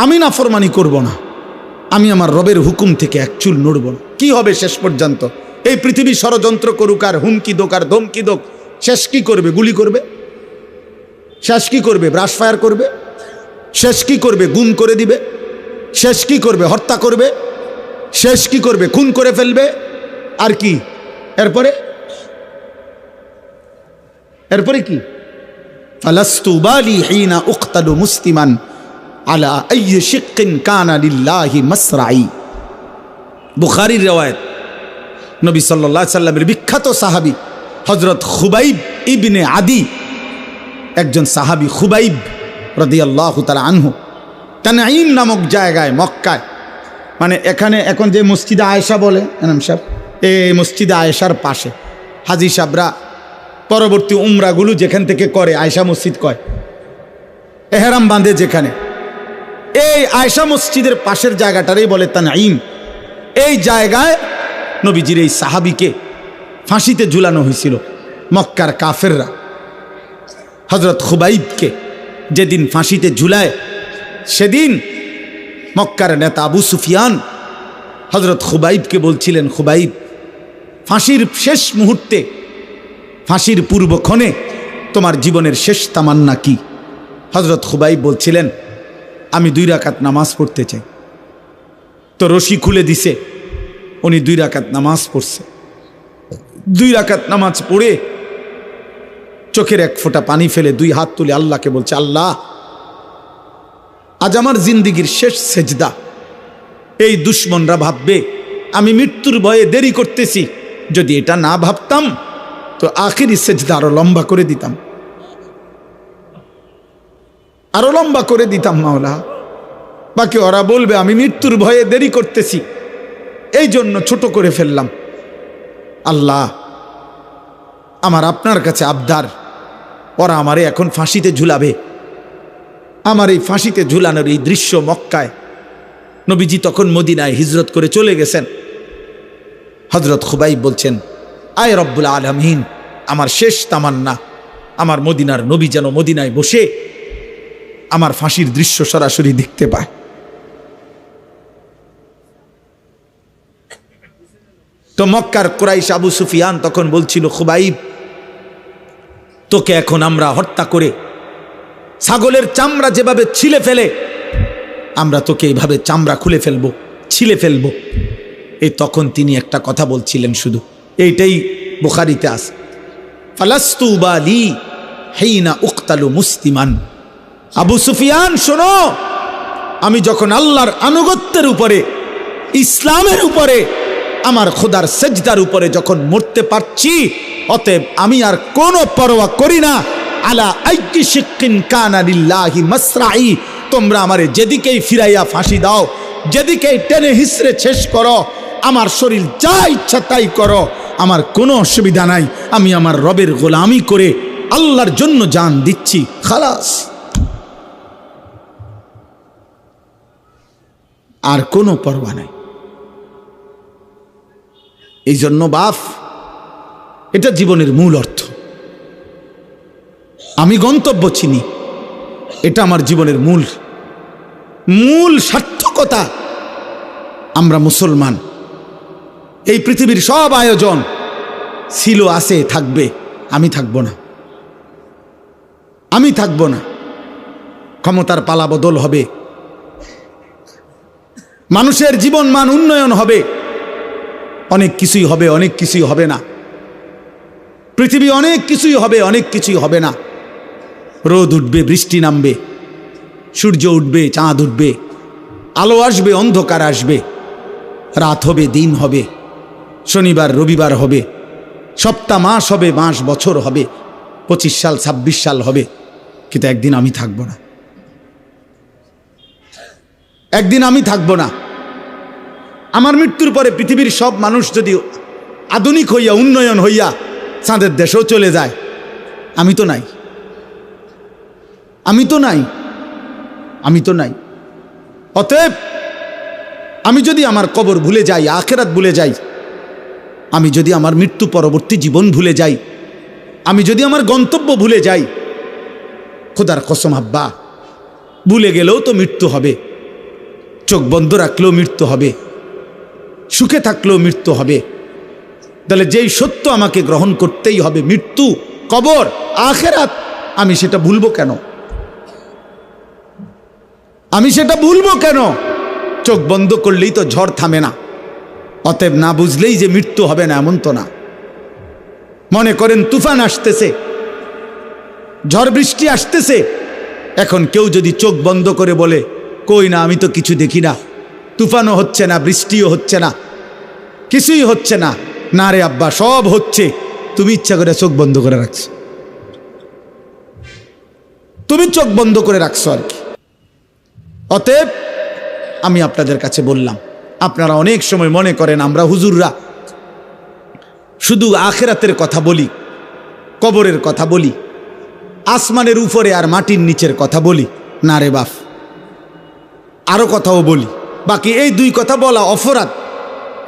আমি নাফরমানি করব না, আমি আমার রবের হুকুম থেকে এক চুল নড়ব না। কি হবে শেষ পর্যন্ত? এই পৃথিবী ষড়যন্ত্র করুক আর হুমকি দোক আর ধমকি দোক, শেষ কি করবে? গুলি করবে। শেষ কি করবে? ব্রাশ ফায়ার করবে। শেষ কি করবে? গুম করে দিবে। শেষ কি করবে? হত্যা করবে। শেষ কি করবে? খুন করে ফেলবে। আর কি এরপরে? এরপরে কি? ফালাস্তু বালি হিনা উক্তালু মুসলিমান আলা আইয়ি শিক্কিন কানা লিল্লাহি মাসরাই। বুখারীর riwayat, নবী সাল্লাল্লাহু আলাইহি সাল্লামের বিখ্যাত সাহাবী হযরত খুবাইব ইবনে আদি, একজন সাহাবী খুবাইব রাদিয়াল্লাহু তাআলা আনহু, তানঈম নামক জায়গায় মক্কায়, মানে এখানে এখন যে মসজিদে আয়েশা বলে এনাম সাহেব, এই মসজিদে আয়েশার পাশে হাজী সাহেবরা পরবর্তী উমরাগুলো যেখান থেকে করে আয়েশা মসজিদ কয়, এহরাম বাঁধে যেখানে, এই আয়েশা মসজিদের পাশের জায়গাটারই বলে তানঈম। এই জায়গায় নবীজির এই সাহাবীকে ফাঁসিতে ঝুলানো হয়েছিল। মক্কার কাফেররা হযরত খুবাইবকে যেদিন ফাঁসিতে ঝুলায়, সেদিন মক্কার নেতা আবু সুফিয়ান হযরত খুবাইবকে বলছিলেন, খুবাইব, ফাঁসির শেষ মুহূর্তে, ফাঁসির পূর্বক্ষণে তোমার জীবনের শেষ তামান্না কি? হযরত খুবাইব বলছিলেন, আমি 2 রাকাত নামাজ পড়তে চাই। তো রশি খুলে দিছে, উনি 2 রাকাত নামাজ পড়ছে। 2 রাকাত নামাজ পড়ে চোখের এক ফোঁটা পানি ফেলে 2 হাত তুলে আল্লাহকে বলছে, আল্লাহ, আজ আমার জিন্দিগির শেষ সেজদা। এই দুশ্মনরা ভাববে আমি মৃত্যুর ভয়ে দেরি করতেছি, যদি এটা না ভাবতাম তো আখিরি সেজদা আরো লম্বা করে দিতাম, আরো লম্বা করে দিতাম মাওলা। বাকি ওরা বলবে আমি মৃত্যুর ভয়ে দেরি করতেছি, এই জন্য ছোট করে ফেললাম। আল্লাহ, আমার আপনার কাছে আবদার, ওরা আমারে এখন ফাঁসিতে ঝুলাবে। আমার এই ফাঁসিতে ঝুলানোর এই দৃশ্য মক্কায়, নবীজি তখন মদিনায় হিজরত করে চলে গেছেন। হযরত খুবাইব বলছেন, আয় রব্বুল আলামিন, আমার শেষ তামান্না আমার মদিনার নবী যেন মদিনায় বসে আমার ফাঁসির দৃশ্য সরাসরি দেখতে পায়। তো মক্কার কুরাইশ আবু সুফিয়ান তখন বলছিল, খুবাইব, তোকে এখন আমরা হত্যা করে ছাগলের চামড়া যেভাবে ছিলে ফেলে, আমরা তোকে এইভাবে চামড়া খুলে ফেলবো, ছিলে ফেলবো। এই তখন তিনি একটা কথা বলছিলেন, শুধু এইটাই বুখারীতে আছে, ফালাস্তু বালি হিনা উক্তালু মুসলিমান। আবু সুফিয়ান শোনো, আমি যখন আল্লাহর আনুগত্যের উপরে, ইসলামের উপরে, আমার খোদার সেজদার উপরে যখন মরতে পারছি, অতএব আমি আর কোনো পরোয়া করি না। আলা আইয়ি শিক্কিন কানা লিল্লাহি মাসরাই, তোমরা আমারে যেদিকেই ফিরাইয়া ফাঁসি দাও, যেদিকেই টেনে হিসড়ে শেষ করো, আমার শরীর যা ইচ্ছা তাই করো, আমার কোনো অসুবিধা নাই। আমি আমার রবের গোলামি করে আল্লাহর জন্য জান দিচ্ছি, খালাস। আর কোনো পরোয়া নাই। এই জন্য বাপ, এটা জীবনের মূল অর্থ। আমি গন্তব্য চিনি, এটা আমার জীবনের মূল সার্থকতা। আমরা মুসলমান, এই পৃথিবীর সব আয়োজন ছিল, আছে, থাকবে, আমি থাকবো না, আমি থাকবো না। ক্ষমতার পালা বদল হবে, মানুষের জীবন মান উন্নয়ন হবে, অনেক কিছুই হবে, অনেক কিছুই হবে না। পৃথিবী অনেক কিছুই হবে, অনেক কিছুই হবে না। রোদ উঠবে, বৃষ্টি নামবে, সূর্য উঠবে, চাঁদ উঠবে, আলো আসবে, অন্ধকার আসবে, রাত হবে, দিন হবে, শনিবার রবিবার হবে, সপ্তাহ মাস হবে, মাস বছর হবে, 25 সাল 26 সাল হবে। কিন্তু একদিন আমি থাকবো না, একদিন আমি থাকবো না। আমার মৃত্যুর পরে পৃথিবীর সব মানুষ যদি আধুনিক হইয়া, উন্নয়ন হইয়া চাঁদের দেশেও চলে যায়, আমি তো নাই, আমি তো নাই, আমি তো নাই। অতএব আমি যদি আমার কবর ভুলে যাই, আখিরাত ভুলে যাই, আমি যদি আমার মৃত্যু পরবর্তী জীবন ভুলে যাই, আমি যদি আমার গন্তব্য ভুলে যাই, খোদার কসম আব্বা, ভুলে গেলেও তো মৃত্যু হবে, চোখ বন্ধ রাখলেও মৃত্যু হবে, সুখে থাকলেও মৃত্যু হবে। তাহলে যেই সত্য আমাকে গ্রহণ করতেই হবে, মৃত্যু, কবর, আখিরাত, আমি সেটা ভুলবো কেন? আমি সেটা ভুলবো কেন? চোখ বন্ধ করলেই তো ঝড় থামে না। অতএব না বুঝলেই যে মৃত্যু হবে না এমন তো না। মনে করেন তুফান আসতেছে, ঝড় বৃষ্টি আসতেছে, এখন কেউ যদি চোখ বন্ধ করে বলে কই না, আমি তো কিছু দেখি না, তুফানও হচ্ছে না, বৃষ্টিও হচ্ছে না, কিছুই হচ্ছে না, না রে আব্বা সব হচ্ছে, তুমি ইচ্ছা করে চোখ বন্ধ করে রাখছো, তুমি চোখ বন্ধ করে রাখছো আর কি। অতএব আমি আপনাদের কাছে বললাম, আপনারা অনেক সময় মনে করেন আমরা হুজুররা শুধু আখিরাতের কথা বলি, কবরের কথা বলি, আসমানের উপরে আর মাটির নিচের কথা বলি। না রে বাপ, আরো কথাও বলি। বাকি এই দুই কথা বলা অপরাধ,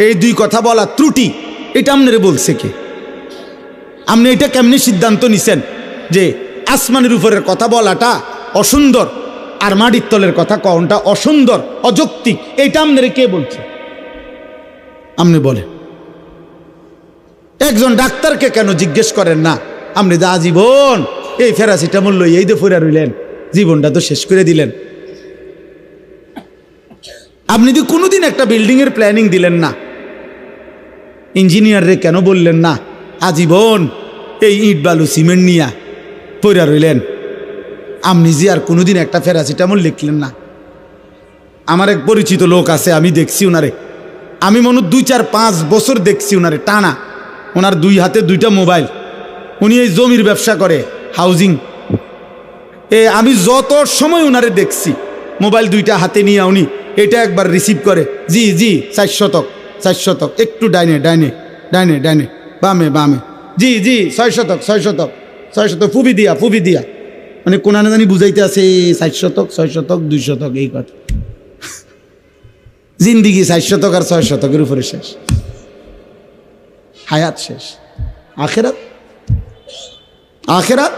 এই দুই কথা বলা ত্রুটি, এটা আপনারে বলছে কে? আপনি এটা কেমনি সিদ্ধান্ত নিছেন যে আসমানের উপরের কথা বলাটা অসুন্দর আর মাটির তলের কথা কওয়াটা অসুন্দর, অযৌক্তিক? এইটা আপনারে কে বলছে? আপনি বলেন। একজন ডাক্তারকে কেন জিজ্ঞেস করেন না, আপনি যা জীবন এই প্যারাসিটামল লই এই দিয়ে ফুরা রইলেন, জীবনটা তো শেষ করে দিলেন। আপনি তো কোনোদিন একটা বিল্ডিং এর প্ল্যানিং দিলেন না, ইঞ্জিনিয়াররে কেন বললেন না আজীবন এই ইট বালু সিমেন্ট নিয়া পইরা রইলেন? আপনি যে আর কোনোদিন একটা প্যারাসিটামল লিখলেন না। আমার এক পরিচিত লোক আছে, আমি দেখছি ওনারে, আমি মনে 2-4-5 বছর দেখছি ওনারে টানা। ওনার 2 হাতে 2টা মোবাইল, উনি এই জমির ব্যবসা করে, হাউজিং। আমি যত সময় ওনারে দেখছি মোবাইল 2টা হাতে নিয়ে উনি এটা একবার রিসিভ করে, জি জি 4 শতক 4 শতক, একটু ডাইনে ডাইনে ডাইনে ডাইনে, বামে বামে, জি জি 6 শতক 6 শতক 6 শতক, ফুবি দিয়া ফুবি দিয়া, মানে কোন না জানি বুঝাইতে আছে 4 শতক 6 শতক 2 শতক, এই কথা। জিন্দিগি 4 শতক আর 6 শতকের উপরে শেষ, হায়াত শেষ। আখিরাত, আখিরাত।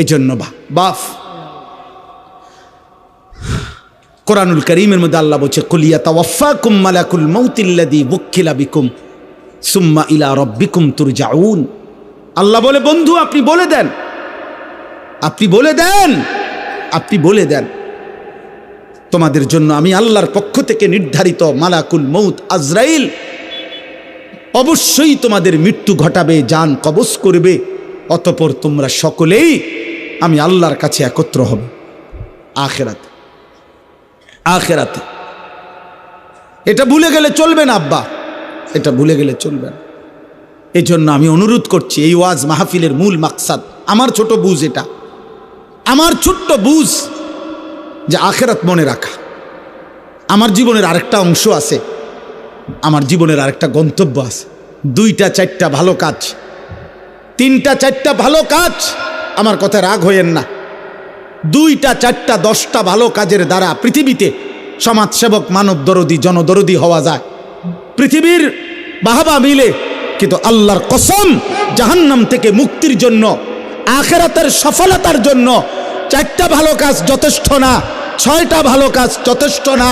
এই জন্য বাফ কোরআনুল কারীমের মধ্যে আল্লাহ বলছে, কুল ইয়াতাওয়াফাকুম মালাকুল মাউতিল্লাযী বুক্কিলা বিকুম সুম্মা ইলা রাব্বিকুম তুরজাউন। আল্লাহ বলে, বন্ধু আপনি বলে দেন, আপনি বলে দেন, আপনি বলে দেন, তোমাদের জন্য আমি আল্লাহর পক্ষ থেকে নির্ধারিত মালাকুল মউত আজরাইল অবশ্যই তোমাদের মৃত্যু ঘটাবে, জান কবজ করবে, অতঃপর তোমরা সকলেই আমি আল্লাহর কাছে একত্র হবে আখিরাতে। আখিরাতে এটা ভুলে গেলে চলবে না আব্বা, এটা ভুলে গেলে চলবে না। এই জন্য আমি অনুরোধ করছি, এই ওয়াজ মাহফিলের মূল মাকসাদ, আমার ছোট বুঝ, এটা আমার ছোট্ট বুঝ যে আখিরাত মনে রাখা। আমার জীবনের আরেকটা অংশ আছে, আমার জীবনের আরেকটা গন্তব্য আছে। 2-4টা ভালো কাজ, 3-4টা ভালো কাজ, আমার কথা রাগ হইয়েন না। 2-4টা 10টা ভালো কাজের দ্বারা পৃথিবীতে সমাজসেবক, মানব দরদি, জনদরদি হওয়া যায়। পৃথিবীর বাহবা মিলে, কিন্তু আল্লাহর কসম জাহান্নাম থেকে মুক্তির জন্য, আখিরাতের সফলতার জন্য 4টা ভালো কাজ যথেষ্ট না, 6টা ভালো কাজ যথেষ্ট না।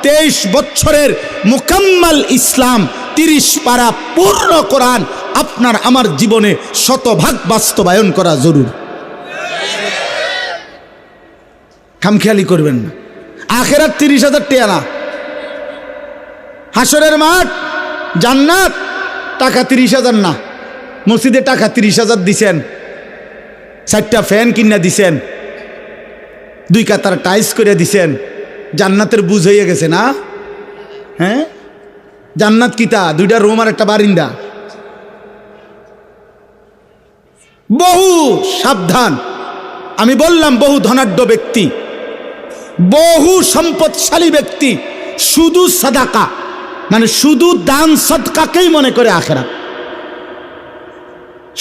23 বছরের মুকাম্মাল ইসলাম, 30 পারা পূর্ণ কোরআন আপনার আমার জীবনে শতভাগ বাস্তবায়ন করা জরুরি। খামখেয়ালি করবেন না। আখিরাত 30,000 টাকা না, হাসরের মাঠ জান্নাত টাকা 30,000 না। মসজিদে টাকা 30,000 দিছেন, 4টা ফ্যান কিনা দিছেন, 2 কাতার টাইলস করে দিছেন, জান্নাতের বুঝ হয়ে গেছে না? হ্যাঁ, জান্নাত কিতা 2টা রুম আর একটা বারিন্দা। বহু সাবধান, আমি বললাম বহু ধনাঢ্য ব্যক্তি, বহু সম্পদশালী ব্যক্তি শুধু সাদাকা, মানে শুধু দান সদকাকেই মনে করে আখিরাত,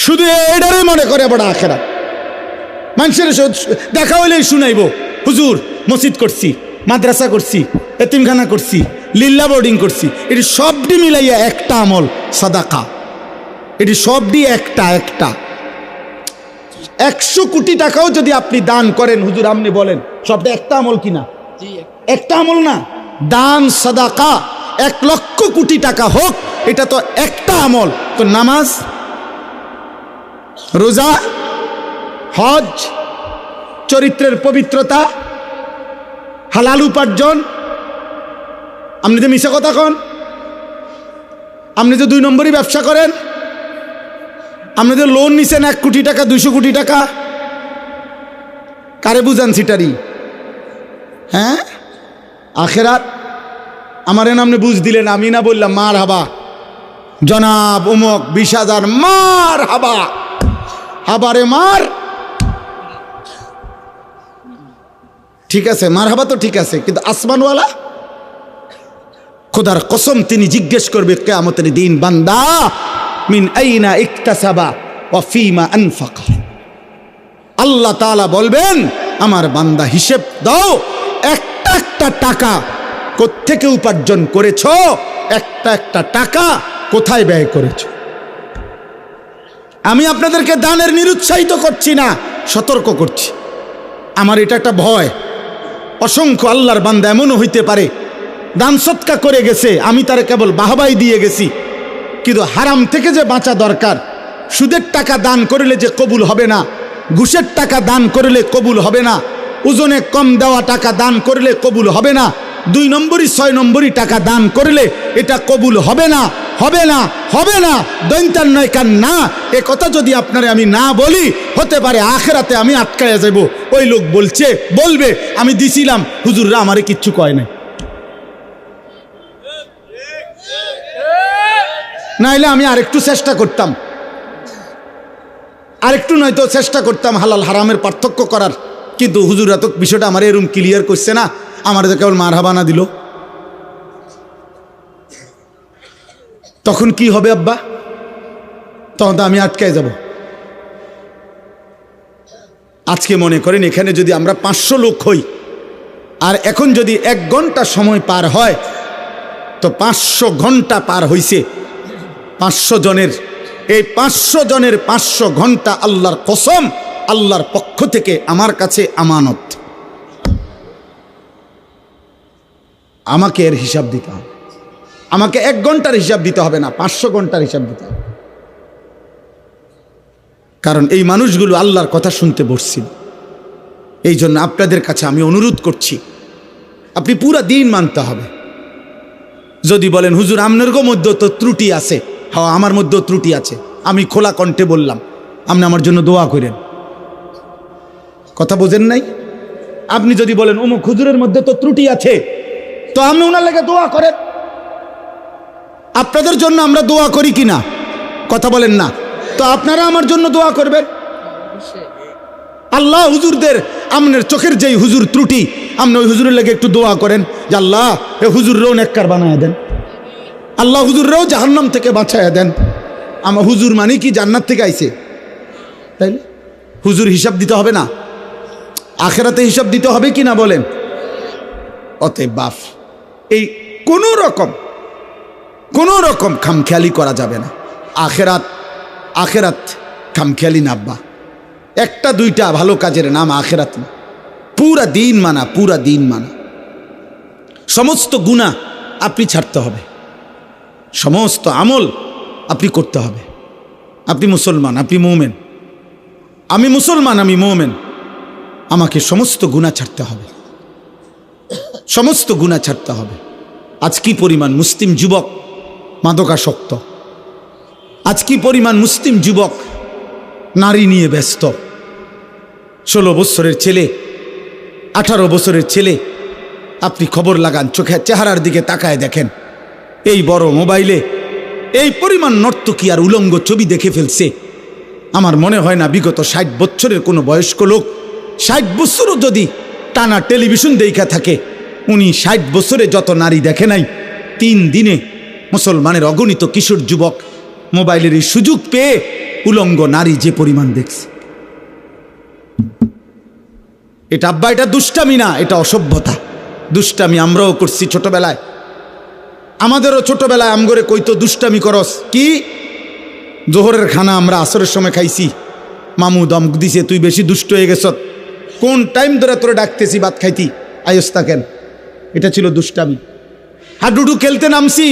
শুধু এটারই মনে করে বড় আখিরাত। মানুষের দেখা হইলেই শুনাইব, হুজুর মসজিদ করছি, মাদ্রাসা করছি, এতিমখানা করছি, লিল্লা বোর্ডিং করছি, এটি সবটি মিলাইয়া একটা আমল সাদাকা। এটি সবটি একটা একটা। 100 কোটি টাকাও যদি আপনি দান করেন, হুজুর আপনি বলেন সবটা একটা আমল কিনা? একটা আমল না, দান সাদাকা 1,00,000 কোটি টাকা হোক, এটা তো একটা আমল। তো নামাজ, রোজা, হজ, চরিত্রের পবিত্রতা, হালাল উপার্জন। আপনি যে মিশা কথা কন, আপনি যে 2 নম্বরই ব্যবসা করেন, আপনি যে লোন নিছেন 1 কোটি টাকা 200 কোটি টাকা, কারে বুঝান সিটারি? হ্যাঁ, আখেরাত আমার আপনি বুঝ দিলেন, আমি না বললাম মার হাবা জনাব উমক 20,000 মার হাবা, হাবারে মার। ঠিক আছে, মার হাবা তো ঠিক আছে, কিন্তু আসমানওয়ালা খোদার কসম তিনি জিজ্ঞেস করবে কিয়ামতের দিন, বান্দা মিন আইনা ইকতাসাবা ওয়া ফীমা আনফাকা। আল্লাহ তাআলা বলবেন, আমার বান্দা হিসেব দাও, একটা একটা টাকা কোত্থেকে উপার্জন করেছো, একটা একটা টাকা কোথায় ব্যয় করেছো। আমি আপনাদেরকে দানের নিরুৎসাহিত করছি না, সতর্ক করছি। আমার এটা একটা ভয়, অসংখ্য আল্লাহর বান্দা এমনও হইতে পারে দান সৎকা করে গেছে, আমি তারে কেবল বাহবাই দিয়ে গেছি, কিন্তু হারাম থেকে যে বাঁচা দরকার। সুদের টাকা দান করলে যে কবুল হবে না, ঘুষের টাকা দান করলে কবুল হবে না, ওজনে কম দেওয়া টাকা দান করলে কবুল হবে না, 2 নম্বরই 6 নম্বরই টাকা দান করলে এটা কবুল হবে না, হবে না, হবে না, দৈন্তার নয় কান না। এ কথা যদি আপনারে আমি না বলি, হতে পারে আখেরাতে আমি আটকায়া যাব। ওই লোক বলবে আমি দিছিলাম, হুজুররা আমারে কিচ্ছু কয় নাই। নাইলে আমি আরেকটু চেষ্টা করতাম, আরেকটু নয়তো চেষ্টা করতাম হালাল হারামের পার্থক্য করার, কিন্তু হুজুরা তো বিষয়টা আমার এরকম ক্লিয়ার করছে না, আমার তো কেবল মারহাবা না দিল। তখন কি হবে আব্বা? তখন তো আমি আটকায় যাব। আজকে মনে করেন এখানে যদি আমরা 500 লোক হই, আর এখন যদি 1 ঘন্টা সময় পার হয়, তো 500 ঘন্টা পার হইছে 500 জনের। এই 500 জনের 500 ঘন্টা আল্লাহর কসম, আল্লাহর পক্ষ থেকে আমার কাছে আমানত। আমাকে এর হিসাব দিতে হবে। আমাকে 1 ঘন্টার হিসাব দিতে হবে না, 500 ঘন্টার হিসাব দিতে হবে। কারণ এই মানুষগুলো আল্লাহর কথা শুনতে বসছিল। এই জন্য আপনাদের কাছে আমি অনুরোধ করছি, আপনি পুরা দিন মানতে হবে। যদি বলেন হুজুর আপনার মধ্যে তো ত্রুটি আছে, হ্যাঁ আমার মধ্যেও ত্রুটি আছে, আমি খোলা কণ্ঠে বললাম, আপনি আমার জন্য দোয়া করেন। কথা বোঝেন নাই? আপনি যদি বলেন অমুক হুজুরের মধ্যে তো ত্রুটি আছে, তো আপনি ওনার লেগে দোয়া করেন। আপনাদের জন্য আমরা দোয়া করি কিনা? কথা বলেন না? তো আপনারা আমার জন্য দোয়া করবেন। আল্লাহ হুজুরদের, আপনার চোখের যেই হুজুর ত্রুটি, আপনি ওই হুজুরের লেগে একটু দোয়া করেন যে আল্লাহ এ হুজুররাও নেককার বানায় দেন, আল্লাহ হুজুররাও জাহান্নাম থেকে বাঁচায় দেন। আমার হুজুর মানে কি জান্নাত থেকে আইছে? তাই হুজুর হিসাব দিতে হবে না? আখেরাতে হিসাব দিতে হবে কি না বলেন? অতএব বাপ, এই কোনো রকম খামখেয়ালি করা যাবে না। আখেরাত খামখেয়ালি না আব্বা। 1-2টা ভালো কাজের নাম আখেরাত না, পুরা দিন মানা। সমস্ত গুনাহ আপনি ছাড়তে হবে, সমস্ত আমল আপনি করতে হবে। আপনি মুসলমান, আপনি মুমিন, আমি মুসলমান, আমি মুমিন। আমাকে সমস্ত গুনাহ ছাড়তে হবে, সমস্ত গুনাহ ছাড়তে হবে। আজ কি পরিমাণ মুসলিম যুবক মাদকাসক্ত, আজ কি পরিমাণ মুসলিম যুবক নারী নিয়ে ব্যস্ত। 16 বছরের ছেলে, 18 বছরের ছেলে, আপনি খবর লাগান, চোখে চেহারার দিকে তাকায় দেখেন, এই বড় মোবাইলে এই পরিমাণ নর্তকী আর উলঙ্গ ছবি দেখে ফেলছে। আমার মনে হয় না বিগত 60 বছরের কোনো বয়স্ক লোক 60 বছরও যদি টানা টেলিভিশন দেখা থাকে, উনি 60 বছরে যত নারী দেখে নাই, 3 দিনে মুসলমানের অগণিত কিশোর যুবক মোবাইলের এই সুযোগ পেয়ে উলঙ্গ নারী যে পরিমাণ দেখছে। এটা আব্বা, এটা দুষ্টামি না, এটা অসভ্যতা। দুষ্টামি আমরাও করছি ছোটবেলায়, আমাদেরও ছোটবেলায় আমগরে কইতো দুষ্টামি করস কি। জোহরের খানা আমরা আসরের সময় খাইছি, মামু দম দিছে তুই বেশি দুষ্ট হয়ে গেছ, কোন টাইম ধরে তোরে ডাকতেছি ভাত খাইতি, আয়স থাকেন। এটা ছিল দুষ্টামি। হাডুডু খেলতে নামছি,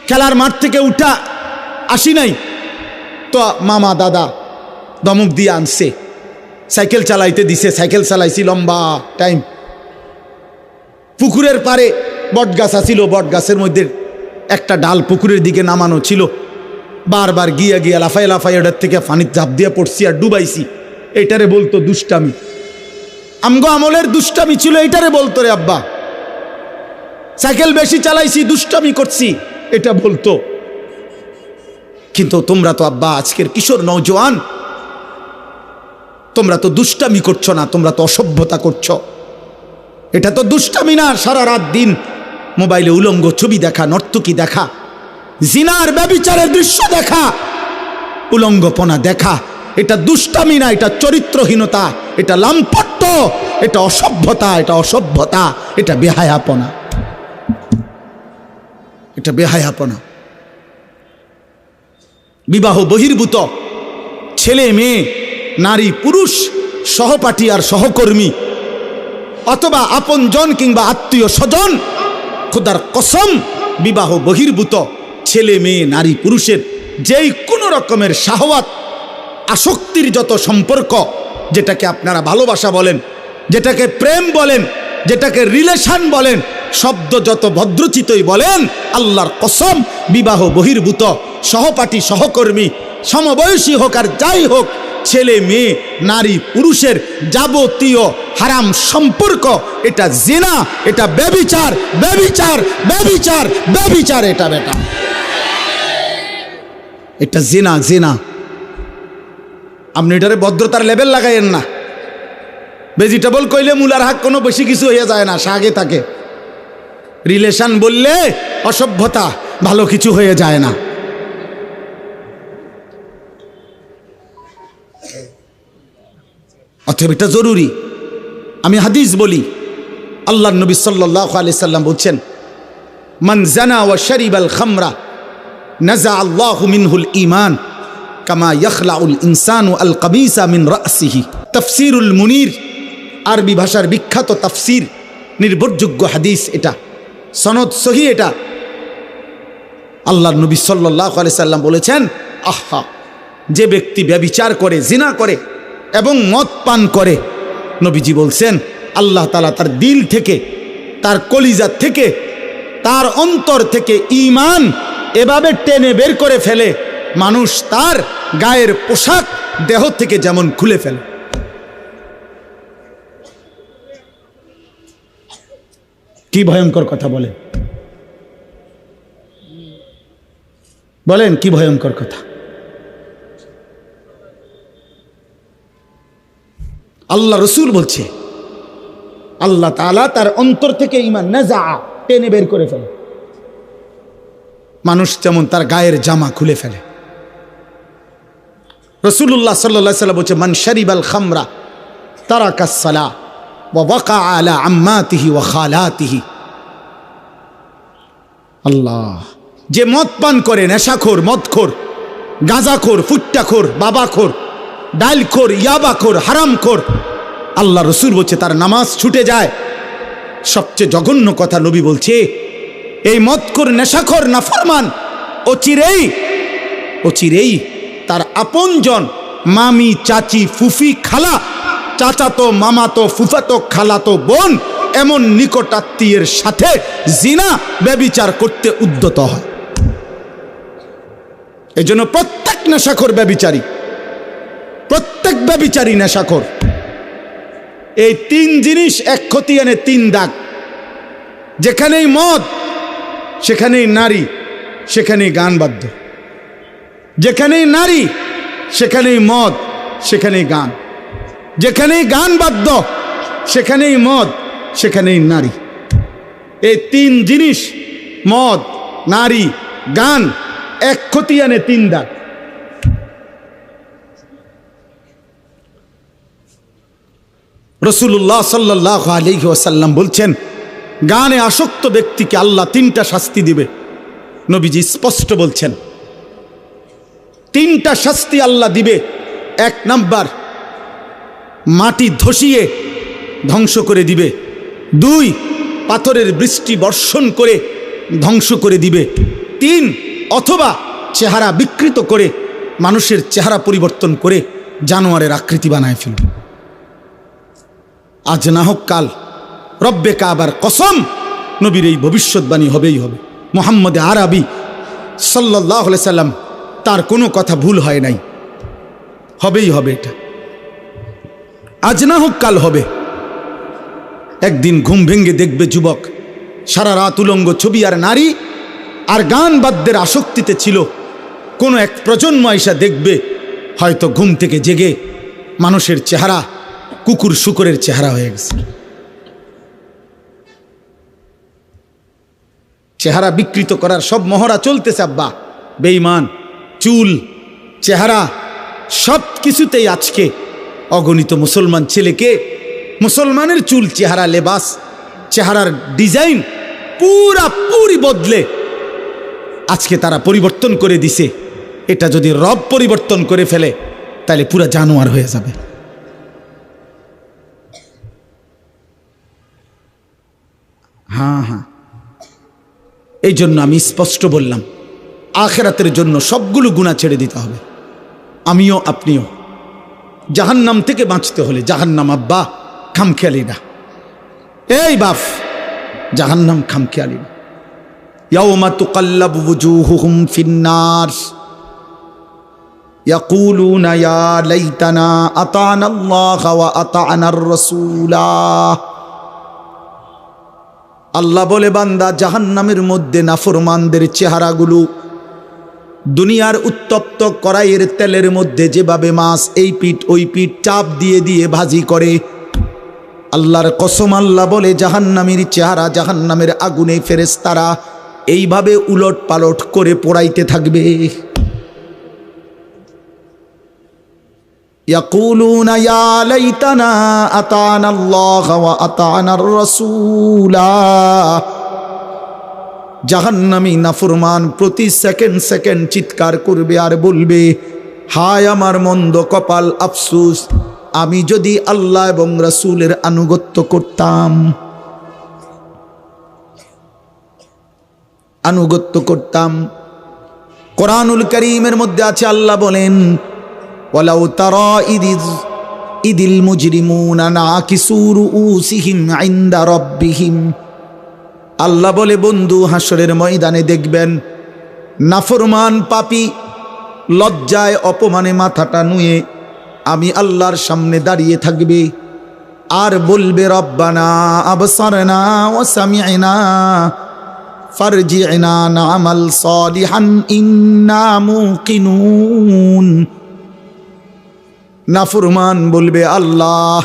খেলার মাঠ থেকে উঠা আসি নাই তো মামা দাদা দমক দিয়ে আনছে, সাইকেল চালাইতে দিছে, সাইকেল চালাইছি লম্বা টাইম। পুকুরের পারে বট গাছ আছিল, বট গাছের মধ্যে একটা ডাল পুকুরের দিকে নামানো ছিল, বারবার গিয়া গিয়া লাফাই লাফাই ওটার থেকে পানির ঝাঁপ দিয়ে পড়ছি আর ডুবাইছি। এইটারে বলতো দুষ্টামি। আমগো আমলের দুষ্টামি ছিল, এইটারে বলতো রে আব্বা। সাইকেল বেশি চালাইছি, দুষ্টামি করছি, এটা বলতো। কিন্তু তোমরা তো আব্বা আজকের কিশোর নওজোয়ান, তোমরা তো দুষ্টামি করছো না, তোমরা তো অসভ্যতা করছো। এটা তো দুষ্টামি না, সারা রাত দিন মোবাইলে উলঙ্গ ছবি দেখা, নর্তকী দেখা, জিনার ব্যভিচারের দৃশ্য দেখা, উলঙ্গপনা দেখা, এটা দুষ্টামি না, এটা চরিত্রহীনতা, এটা লাম্পট্য, এটা অসভ্যতা, এটা অসভ্যতা, এটা বেহায়াপনা, এটা বেহায়াপনা। বিবাহ বহির্ভূত ছেলে মেয়ে, নারী পুরুষ, সহপাঠী আর সহকর্মী অথবা আপনজন কিংবা আত্মীয় স্বজন, খোদার কসম বিবাহ বহির্ভূত ছেলে মেয়ে নারী পুরুষের যেই কোনো রকমের শাহওয়াত, আসক্তির যত সম্পর্ক, যেটাকে আপনারা ভালোবাসা বলেন, যেটাকে প্রেম বলেন, যেটাকে রিলেশন বলেন, শব্দ যত ভদ্রচিতই বলেন, আল্লাহর কসম বিবাহ বহির্ভূত সহপাঠী সহকর্মী, সমবয়সী হোক আর যাই হোক, ছেলে মেয়ে নারী পুরুষের যাবতীয় হারাম সম্পর্ক, এটা জিনা, এটা ব্যভিচার, ব্যভিচার, ব্যভিচার, ব্যভিচার, এটা বেটা, এটা জিনা, জিনা। আপনি এটারে ভদ্রতার লেভেল লাগাইয়েন না। ভেজিটেবল কইলে মূলার হাক কোনো বেশি কিছু হয়ে যায় না, শাকে থাকে। রিলেশন বললে অসভ্যতা, ভালো কিছু হয়ে যায় না। অতএব এটা জরুরি। আমি হাদিস বলি, আল্লাহর নবী সাল্লাল্লাহু আলাইহি সাল্লাম বলছেন, মান জানা ওয়া শারিবাল খামরা নাজা আল্লাহু মিনহুল ঈমান কামা ইয়াখলাউল ইনসানু আল কাবিসা মিন রাসিহি। তাফসীরুল মুনির, আরবি ভাষার বিখ্যাত তাফসীর, নির্ভরযোগ্য হাদিস, এটা সনদ সহিহ। এটা আল্লাহর নবী সাল্লাল্লাহু আলাইহি সাল্লাম বলেছেন, আহা, যে ব্যক্তি ব্যভিচার করে, জিনা করে এবং মদ পান করে, নবীজি বলছেন আল্লাহ তাআলা তার দিল থেকে, তার কলিজা থেকে, তার অন্তর থেকে ঈমান এভাবে টেনে বের করে ফেলে, মানুষ তার গায়ের পোশাক দেহ থেকে যেমন খুলে ফেলে। কি ভয়ঙ্কর কথা বলেন, বলেন কি ভয়ঙ্কর কথা। আল্লাহ রসুল বলছে আল্লাহ তাআলা তার অন্তর থেকে ঈমান নাজা, টেনে বের করে ফেলে, মানুষ যেমন তার গায়ের জামা খুলে ফেলে। রাসূলুল্লাহ সাল্লাল্লাহু আলাইহি ওয়াসাল্লাম বলছে, মান শারিবাল খামরা তারাকাস সালাহ ওয়া ওয়াকা আলা আম্মাতিহি ওয়া খালাতিহি। আল্লাহ, যে মদ পান করে, নেশাখোর, মদখোর, গাঁজাখোর, ফুট্টাখোর, বাবাখোর, ডাইলখোর, ইয়াবাখোর, হারামখোর, আল্লাহ রসুল বলছে তার নামাজ ছুটে যায়। সবচেয়ে জঘন্য কথা নবী বলছে, এই মদখোর, নেশাখোর, নাফরমান অচিরেই অচিরেই তার আপনজন, মামি, চাচি, ফুফি, খালা, চাচাতো, মামাতো, ফুফাতো, খালাতো বোন, এমন নিকটাত্মীয়ের সাথে জিনা, ব্যভিচার করতে উদ্যত হয়। এই জন্য প্রত্যেক নেশাখোর ব্যভিচারী, প্রত্যেক ব্যভিচারী নেশাখোর। এই তিন জিনিস এক খতিয়ানে তিন দাগ। যেখানেই মদ সেখানেই নারী, সেখানেই গান বাদ্য। যেখানেই নারী সেখানেই মদ, সেখানেই গান। যেখানেই গান বাদ্য সেখানেই মদ, সেখানেই নারী। এই তিন জিনিস, মদ, নারী, গান, এক খতিয়ানে তিন দাগ। রাসূলুল্লাহ সাল্লাল্লাহু আলাইহি ওয়াসাল্লাম বলছেন, গানে আসক্ত ব্যক্তিকে আল্লাহ তিনটা শাস্তি দিবে। নবীজি স্পষ্ট বলছেন, তিনটা শাস্তি আল্লাহ দিবে। এক নাম্বার, মাটি ধসিয়ে ধ্বংস করে দিবে। 2, পাথরের বৃষ্টি বর্ষণ করে ধ্বংস করে দিবে। 3, অথবা চেহারা বিকৃত করে মানুষের চেহারা পরিবর্তন করে জানোয়ারের আকৃতি বানায় ফেলবে। আজ না হোক কাল, রব্বে কাবার কসম, নবীর এই ভবিষ্যৎবাণী হবেই হবে। মুহাম্মদ আরবি সাল্লাল্লাহু আলাইহি সাল্লাম, তার কোনো কথা ভুল হয় নাই, হবেই হবে। এটা আজ না হোক কাল হবে। একদিন ঘুম ভেঙে দেখবে যুবক সারা রাত উলঙ্গ ছবি আর নারী আর গান বাদ্যের আসক্তিতে ছিল। কোনো এক প্রজন্ম আইসা দেখবে হয়তো ঘুম থেকে জেগে মানুষের চেহারা কুকুর শুকরের চেহারা হয়ে গেছে। চেহারা বিকৃত করার সব মহড়া চলতেছে আব্বা। বেঈমান, চুল, চেহারা সব কিছুতেই আজকে অগণিত মুসলমান ছেলেকে মুসলমানের চুল, চেহারা, লেবাস, চেহারার ডিজাইন পুরি বদলে আজকে তারা পরিবর্তন করে দিছে। এটা যদি রব পরিবর্তন করে ফেলে তাহলে পুরা জানোয়ার হয়ে যাবে। হ্যাঁ, এই জন্য আমি স্পষ্ট বললাম, আখিরাতের জন্য সবগুলো গুনাহ ছেড়ে দিতে হবে। আমিও আপনিও। জাহান্নাম থেকে বাঁচতে হলে, জাহান্নাম আব্বা খামখেয়ালি না, এই বাপ, জাহান্নাম খামখেয়ালি না। ইয়াউমা তুকাল্লাবু ওয়ুজুহুহুম ফিন্নার ইয়াকুলুনা ইয়া লাইতানা আতানা আল্লাহ ওয়া আতানার রাসূলা। আল্লাহ বলে, বান্দা, জাহান্নামের মধ্যে নাফরমানদের চেহারাগুলো দুনিয়ার উত্তপ্ত কড়াইয়ের তেলের মধ্যে যেভাবে মাছ এই পিঠ ওই পিঠ চাপ দিয়ে দিয়ে ভাজি করে, আল্লাহর কসম আল্লাহ বলে জাহান্নামের চেহারা জাহান্নামের আগুনে ফেরেশতারা এইভাবে উলট পালট করে পোড়াইতে থাকবে। ইয়াকুলুনা ইয়া লাইতানা আতানা আল্লাহ ওয়া আতানার রাসূলা। জাহান্নামী নাফরমান প্রতি সেকেন্ড সেকেন্ড চিৎকার করবে আর বলবে, হায় আমার মন্দ কপাল, আফসোস, আমি যদি আল্লাহ এবং রাসূলের আনুগত্য করতাম, আনুগত্য করতাম। কোরআনুল কারীমের মধ্যে আছে, আল্লাহ বলেন, ওয়ালাউ তারা ইদিল মুজরিমুনা নাকিসু রুউসিহিম ইনদা রাব্বিহিম। আল্লাহ বলে, বন্ধু, হাসরের ময়দানে দেখবেন নাফরমান পাপী লজ্জায় অপমানে মাথাটা নুয়ে আমি আল্লাহর সামনে দাঁড়িয়ে থাকবে আর বলবে, রব্বানা আবসারনা ওয়া সামি'না ফারজি'না না'মাল সালিহান ইন্না মুকিনুন। নাফরমান বলবে, আল্লাহ,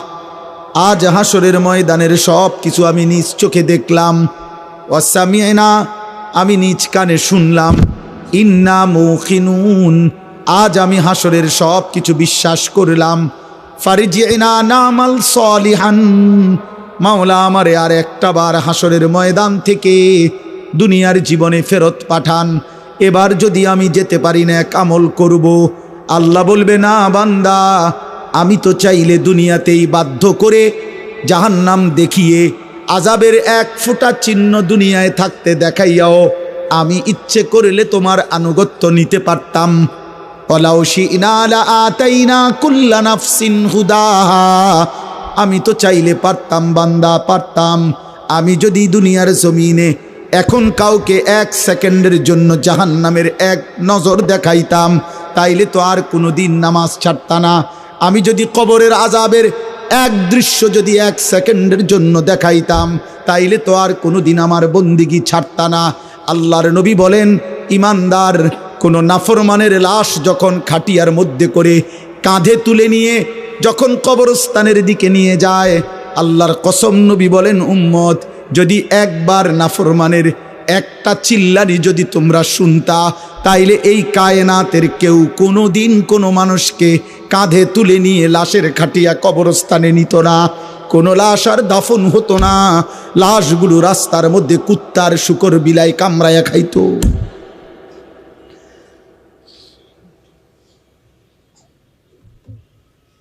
আজ হাসরের ময়দানের সব কিছু আমি নিজ চোখে দেখলাম, ওয়া সামি'না, আমি নিজ কানে শুনলাম, ইন্না মুকিনুন, আজ আমি হাসরের সব কিছু বিশ্বাস করলাম। ফারজি'না না'মাল সালিহান, মাওলা আমারে আর একটা বার হাসরের ময়দান থেকে দুনিয়ার জীবনে ফেরত পাঠান, এবার যদি আমি যেতে পারি না এক আমল করব। আল্লাহ বলবে, না বান্দা, আমি তো চাইলে দুনিয়াতেই বাধ্য করে জাহান্নাম দেখিয়ে আযাবের এক ফোঁটা চিহ্ন দুনিয়ায় থাকতে দেখাইয়াও আমি ইচ্ছে করলে তোমার আনুগত্য নিতে পারতাম। ওয়ালাউ শি'না লাআতাইনা কুল্লা নাফসিন হুদাহা, আমি তো চাইলে পারতাম বান্দা, পারতাম। আমি যদি দুনিয়ার জমিনে এখন কাউকে এক সেকেন্ডের জন্য জাহান্নামের এক নজর দেখাইতাম, তাইলে তো আর কোনো দিন নামাজ ছাড়তা না। আমি যদি কবরের আযাবের এক দৃশ্য যদি এক সেকেন্ডের জন্য দেখাইতাম, তাইলে তো আর কোনো দিন আমার বন্দিগি ছাড়তা না। আল্লাহর নবী বলেন, ইমানদার কোনো নাফরমানের লাশ যখন খাটিয়ার মধ্যে করে কাঁধে তুলে নিয়ে যখন কবরস্থানের দিকে নিয়ে যায়, আল্লাহর কসম নবী বলেন, উম্মত, যদি একবার নাফরমানের একটা চিল্লানি যদি তোমরা শুনতা, তাইলে এই কায়নাতের কেউ কোনো দিন কোনো মানুষকে কাঁধে তুলে নিয়ে লাশের খাটিয়া কবরস্থানে নিত না। কোনো লাশ আর দাফন হতো না, লাশগুলো রাস্তার মধ্যে কুত্তার শুকর বিলাই কামড়ায়া খাইতো।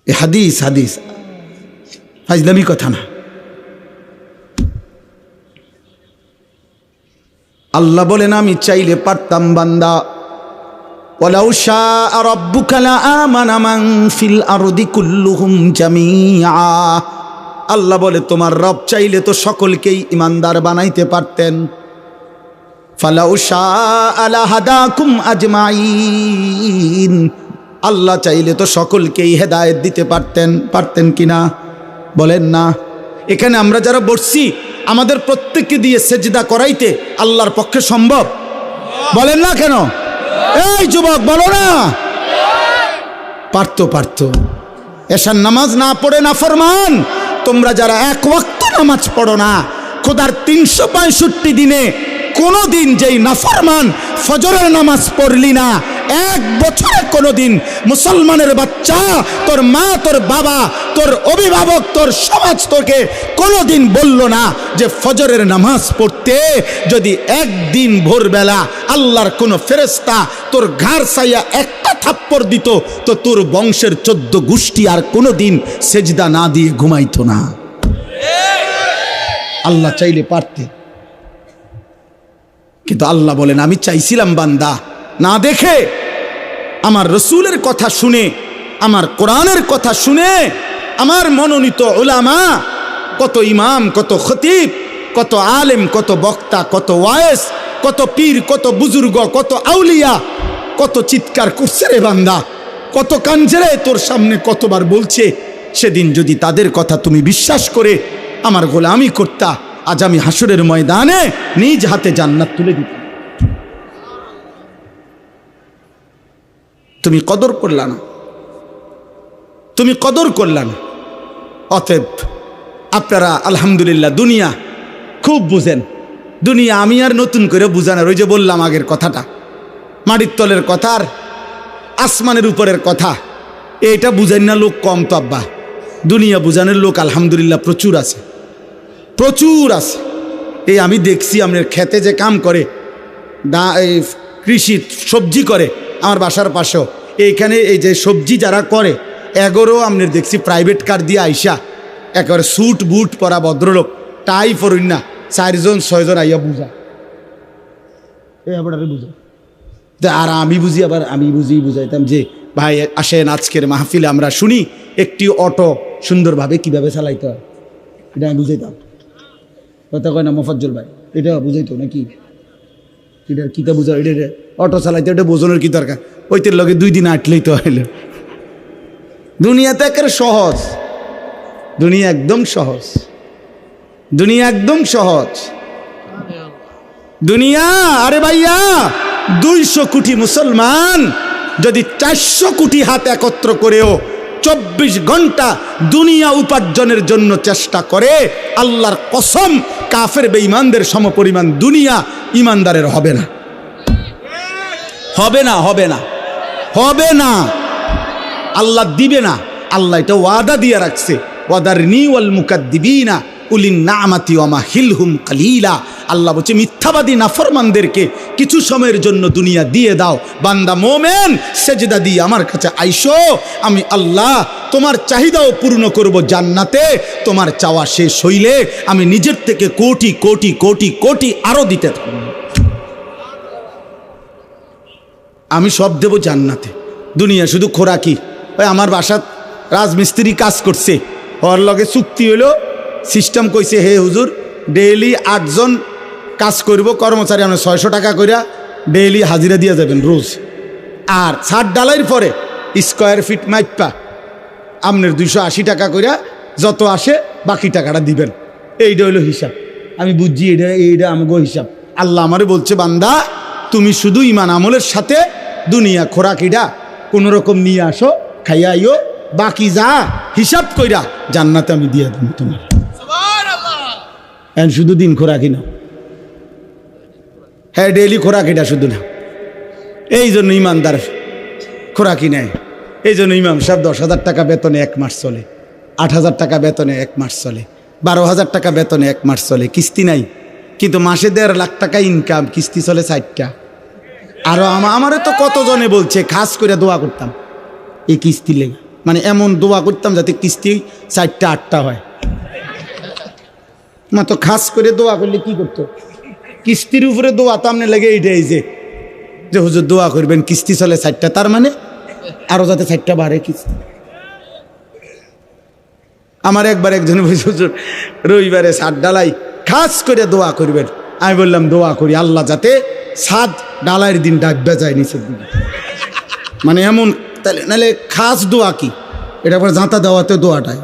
হাদিস হাদিস, ফাজলামি কথা না। আল্লাহ বলেন আমি চাইলে পারতাম বান্দা, ওয়ালাউ শাআ রাব্বুকা লাআমানা মান ফিল আরদি কুল্লুহুম জামিআ। আল্লাহ বলে তোমার রব চাইলে তো সকলকেই ইমানদার বানাইতে পারতেন। ফালাউ শাআ লাহাদাকুম আজমাইন। আল্লাহ চাইলে তো সকলকেই হেদায়েত দিতে পারতেন কিনা বলেন না? এখানে আমরা যারা বসছি আমাদের প্রত্যেককে দিয়ে সেজদা করাইতে আল্লাহর পক্ষে সম্ভব? বলেন না কেন? এই যুবক বলো না। পারতো। এশার নামাজ না পড়ে নাফরমান তোমরা যারা এক ওয়াক্ত নামাজ পড়ো না, খোদার 365 দিনে কোনো দিন যেই নাফরমান ফজরের নামাজ পড়লি না, এক বছরে কোনো দিন মুসলমানের বাচ্চা, তোর মা, তোর বাবা, তোর অভিভাবক, তোর সমাজ তোকে কোনো দিন বলল না যে ফজরের নামাজ পড়তে যদি একদিন ভোরবেলা আল্লাহর কোনো ফেরেশতা তোর ঘাড় ছাইয়া একটা থাপ্পড় দিত তো তোর বংশের 14 গোষ্ঠী আর কোনো দিন সেজদা না দিয়ে ঘুমাইতো না। আল্লাহ চাইলে পারতে, কিন্তু আল্লাহ বলেন আমি চাইছিলাম বান্দা না দেখে, আমার রসুলের কথা শুনে, আমার কোরআনের কথা শুনে, আমার মনোনীত উলামা, কত ইমাম, কত খতিব, কত আলেম, কত বক্তা, কত ওয়ায়েস, কত পীর, কত বুজুর্গ, কত আউলিয়া, কত চিৎকার করছে রে বান্দা, কত কানছে রে তোর সামনে, কতবার বলছে। সেদিন যদি তাদের কথা তুমি বিশ্বাস করে আমার গোলামি করতা, আজ আমি হাসরের ময়দানে নিজ হাতে জান্নাত তুলে দিতাম। তুমি কদর করলা না, তুমি কদর করলা না। অতএব আপনারা আলহামদুলিল্লাহ দুনিয়া খুব বুঝেন। দুনিয়া আমি আর নতুন করে বুঝানোর, ওই যে বললাম আগের কথাটা, মাটির তলের কথা আর আসমানের উপরের কথা, এটা বুঝেন না লোক কম তো আব্বা। দুনিয়া বুঝানোর লোক আলহামদুলিল্লাহ প্রচুর আছে, প্রচুর আছে। এই আমি দেখছি আপনার খেতে যে কাম করে, এই কৃষি সবজি করে, আমার বাসার পাশেও এইখানে এই যে সবজি যারা করে এগোরও আপনার দেখছি প্রাইভেট কার দিয়ে আইসা একেবারে স্যুট বুট পরা ভদ্রলোক, টাই পরুন না, 4-6 জন আইয়া বুঝা, বুঝা। আর আমি বুঝি, আবার আমি বুঝাইতাম যে ভাই আসেন আজকের মাহফিলে আমরা শুনি একটি অটো সুন্দরভাবে কিভাবে চালাইতে হয়, এটা আমি বুঝাইতাম। কথা কয় না মোফাজ্জল ভাই, এটা বুঝাইতো নাকি? এটা কিতা বুঝা, এটা অটো চালাইতে এটা বোঝানোর কি দরকার? ওইতের লগে 2 দিন আটলেই তো হইল। দুনিয়াতে একেবারে সহজ, দুনিয়া একদম সহজ, দুনিয়া একদম সহজ দুনিয়া। আরে ভাইয়া 200 কোটি মুসলমান যদি 400 কোটি হাত একত্র করেও 24 ঘন্টা দুনিয়া উপার্জনের জন্য চেষ্টা করে, আল্লাহর কসম কাফের বেঈমানদের সমপরিমাণ দুনিয়া ইমানদারের হবে না, হবে না, হবে না, হবে না। আল্লাহ দিবে না, আল্লাহ এটা ওয়াদা দিয়ে রাখছে, ওয়াদারনি ওয়াল মুকাদ্দিবিনা উলিন নামাতি ওয়া মাহিলহুম কালিলা। আল্লাহ বলছে মিথ্যাবাদী নাফরমানদেরকে কিছু সময়ের জন্য দুনিয়া দিয়ে দাও। বান্দা মোমেন সেজদা দিয়ে আমার কাছে আইসো, আমি আল্লাহ তোমার চাহিদাও পূর্ণ করব জান্নাতে। তোমার চাওয়া শেষ হইলে আমি নিজের থেকে কোটি কোটি কোটি কোটি আরো দিতে থাকব, আমি সব দেব জান্নাতে। দুনিয়া শুধু খোরাকি। ওই আমার বাসাত রাজমিস্ত্রি কাজ করছে, ওর লগে চুক্তি হইলো, সিস্টেম কইছে হে হুজুর ডেইলি 8 জন কাজ করব, কর্মচারী আমরা 600 টাকা কইরা ডেইলি হাজিরা দিয়ে যাবেন রোজ। আর ছাদ ডালাইয়ের পরে স্কোয়ার ফিট মাইপা আপনার 280 টাকা কইরা যত আসে বাকি টাকাটা দিবেন। এইটা হইলো হিসাব। আমি বুঝছি এইটা আমাকে হিসাব। আল্লাহ আমারে বলছে বান্দা তুমি শুধু ইমান আমলের সাথে দুনিয়া খোরাকিটা কোনো রকম নিয়ে আসো, খাইয়া আইও, বাকি যা হিসাব কইরা জান্নাতে আমি দিয়ে দেব তোমার। শুধু দিন খোরাকি না, হ্যাঁ ডেইলি খোরাকিটা শুধু না। এই জন্য ইমানদার খোরাকি নেয়। এই জন্য ইমাম সাহেব 10,000 টাকা বেতনে 1 মাস চলে, 8,000 টাকা বেতনে 1 মাস চলে, 12,000 টাকা বেতনে 1 মাস চলে, কিস্তি নাই। কিন্তু মাসে 1.5 লাখ টাকা ইনকাম, কিস্তি চলে 4টা। আরো আমারও তো কতজনে বলছে খাস করে দোয়া করতাম এই কিস্তি লেগে, মানে এমন দোয়া করতাম যাতে কিস্তি 4টা 8টা হয়। মা তো খাস করে দোয়া করলে কি করতো, কিস্তির উপরে দোয়া তো আপনি লেগে এইটাই যে হুজুর দোয়া করবেন কিস্তি চলে 4টা, তার মানে আরো যাতে 4টা বাড়ে কিস্তি। আমার একবার একজন হুজুর রবিবারে ছাদ ডালাই খাস করে দোয়া করবেন। আমি বললাম দোয়া করি আল্লাহ যাতে ছাদ ডালাইয়ের দিন ডাকবে যায় নিচের দিন, মানে এমন। তাহলে নাহলে খাস দোয়া কি এটা পরে জাঁতা দেওয়াতে দোয়াটাই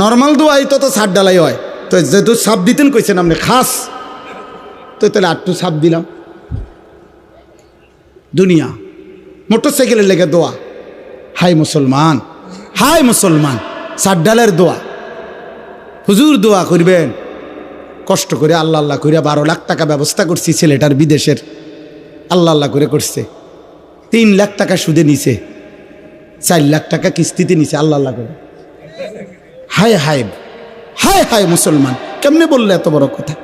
নর্মাল দোয়াই তো ছাদ ডালাই হয়। তো যেহেতু সাপ দিতেন কইছেন আপনি খাস, তো তাহলে আটটু সাপ দিলাম। দুনিয়া মোটরসাইকেলের লেগে দোয়া, হাই মুসলমান, হাই মুসলমান, ছাদ ডালের দোয়া। হুজুর দোয়া করবেন কষ্ট করে আল্লাহ আল্লাহ করে 12 লাখ টাকা ব্যবস্থা করছি ছেলেটার বিদেশের, আল্লাহ আল্লাহ করে করছে। 3 লাখ টাকা সুদে নিছে, 4 লাখ টাকা কিস্তিতে নিছে, আল্লাহ আল্লাহ করে। হায় হায় হায় হায় মুসলমান, কেমনে বললে এত বড় কথা,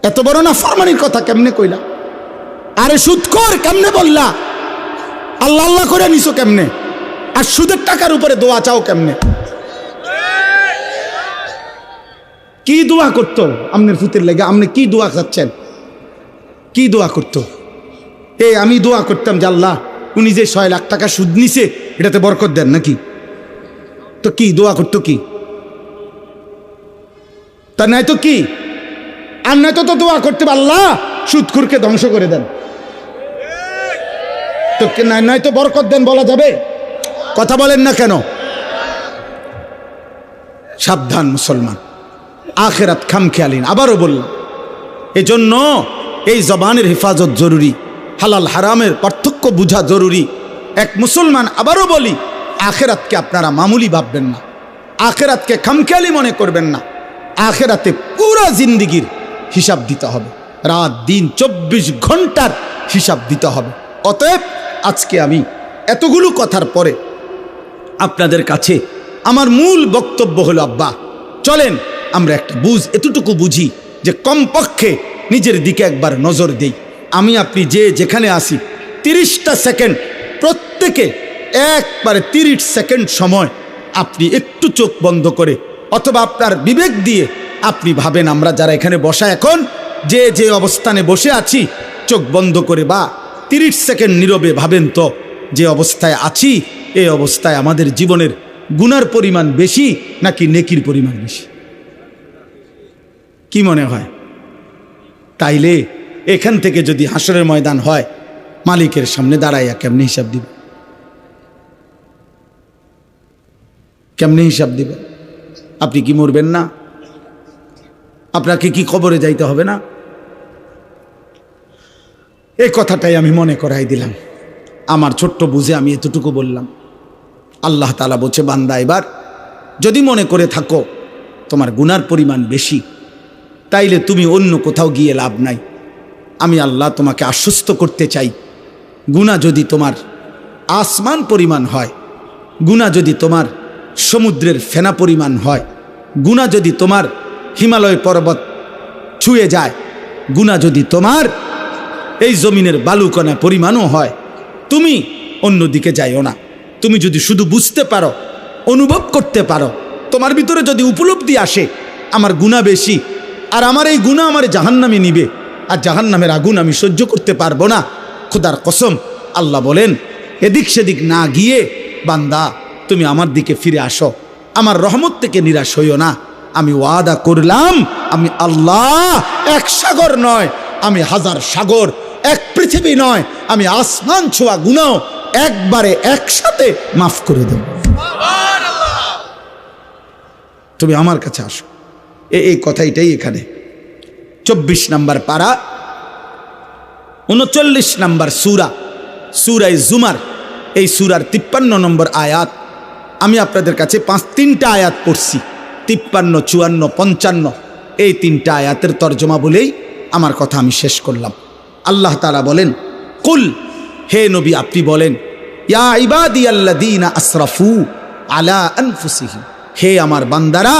এত বড় নাফরমানির কথা কেমনে কইলা? আরে সুদখোর কেমনে বললা? আল্লাহ আল্লাহ করে নিছো কেমনে? আর সুদের টাকার উপরে দোয়া চাও কেমনে? কি দোয়া করতো আপনার ফুতের লেগে? আপনি কি দোয়া চাচ্ছেন? কি দোয়া করতো? আমি দোয়া করতাম যে আল্লাহ উনি যে 6 লাখ টাকা সুদ নিছে এটাতে বরকত দেন নাকি? তো কি দোয়া করতো কি? তা নাই তো কি? আর নয়তো তো দোয়া করতে আল্লাহ সুদখোরকে ধ্বংস করে দেন, তো নাই তো বরকত দেন বলা যাবে? কথা বলেন না কেন? সাবধান মুসলমান, আখেরাত খামখেয়ালিন। আবারও বললাম, এজন্য এই জবানের হেফাজত জরুরি, হালাল হারামের পার্থক্য বোঝা জরুরি। এক মুসলমান, আবারও বলি, আখেরাতকে আপনারা মামুলি ভাববেন না, আখেরাতকে খামখেয়ালি মনে করবেন না। আখেরাতে পুরা জিন্দিগির হিসাব দিতে হবে, রাত দিন 24 ঘন্টার হিসাব দিতে হবে। অতএব আজকে আমি এতগুলো কথার পরে আপনাদের কাছে আমার মূল বক্তব্য হলো, আব্বা চলেন আমরা একটা এতটুকু বুঝি যে কমপক্ষে নিজের দিকে একবার নজর দেই। আমি আপনি যে যেখানে আসি 30টা সেকেন্ড, প্রত্যেকে একবারে 30 সেকেন্ড সময় আপনি একটু চোখ বন্ধ করে অথবা আপনার বিবেক দিয়ে আপনি ভাবেন, আমরা যারা এখানে বসা এখন যে অবস্থানে বসে আছি, চোখ বন্ধ করে বা 30 সেকেন্ড নীরবে ভাবেন তো যে অবস্থায় আছি, এই অবস্থায় আমাদের জীবনের গুনার পরিমাণ বেশি নাকি নেকির পরিমাণ বেশি? কি মনে হয়? তাইলে এখান থেকে যদি হাসরের ময়দান হয়, মালিকের সামনে দাঁড়াইয়া কেমনে হিসাব দিবে? কেমনে হিসাব দিবে? আপনি কি মরবেন না? আপনাকে কি কবরে যাইতে হবে না? এই কথাটাই আমি মনে করাই দিলাম। আমার ছোট্ট বুঝে আমি এতটুকু বললাম। আল্লাহ তাআলা বলছে, বান্দা এবার যদি মনে করে থাকো তোমার গুনার পরিমাণ বেশি, তাইলে তুমি অন্য কোথাও গিয়ে লাভ নাই। আমি আল্লাহ তোমাকে আশ্বস্ত করতে চাই, গুনাহ যদি তোমার আসমান পরিমাণ হয়, গুনাহ যদি তোমার সমুদ্রের ফেনা পরিমাণ হয়, গুনাহ যদি তোমার হিমালয় পর্বত ছুঁয়ে যায়, গুনাহ যদি তোমার এই জমিনের বালুকণা পরিমাণও হয়, তুমি অন্যদিকে যাইও না। তুমি যদি শুধু বুঝতে পারো, অনুভব করতে পারো, তোমার ভিতরে যদি উপলব্ধি আসে আমার গুনাহ বেশি, আর আমার এই গুনাহ আমার জাহান্নামে নিবে, আর জাহান্নামের আগুন আমি সহ্য করতে পারবো না, খোদার কসম আল্লাহ বলেন, এদিক সেদিক না গিয়ে বান্দা তুমি আমার দিকে ফিরে আসো, আমার রহমত থেকে নিরাশ হইও না। আমি ওয়াদা করলাম, আমি আল্লাহ এক সাগর নয়, আমি হাজার সাগর, এক পৃথিবী নয়, আমি আসমান ছোঁয়া গুনাহ একবারে একসাথে মাফ করে দেব। তুমি আমার কাছে আসো। এই কথাইটাই এখানে 24 নম্বর পারা 39 নম্বর সূরা জুমার, এই সূরার 53 নম্বর আয়াত। আমি আপনাদের কাছে 3টা আয়াত পড়ছি, 53, 54, 55, এই 3টা আয়াতের তর্জমা বলেই আমার কথা আমি শেষ করলাম। আল্লাহ তাআলা বলেন, কুল, হে নবী আপনি বলেন, ইয়া ইবাদিয়াল্লাযীনা আসরাফু আলা আনফুসিহিম, হে আমার বান্দারা,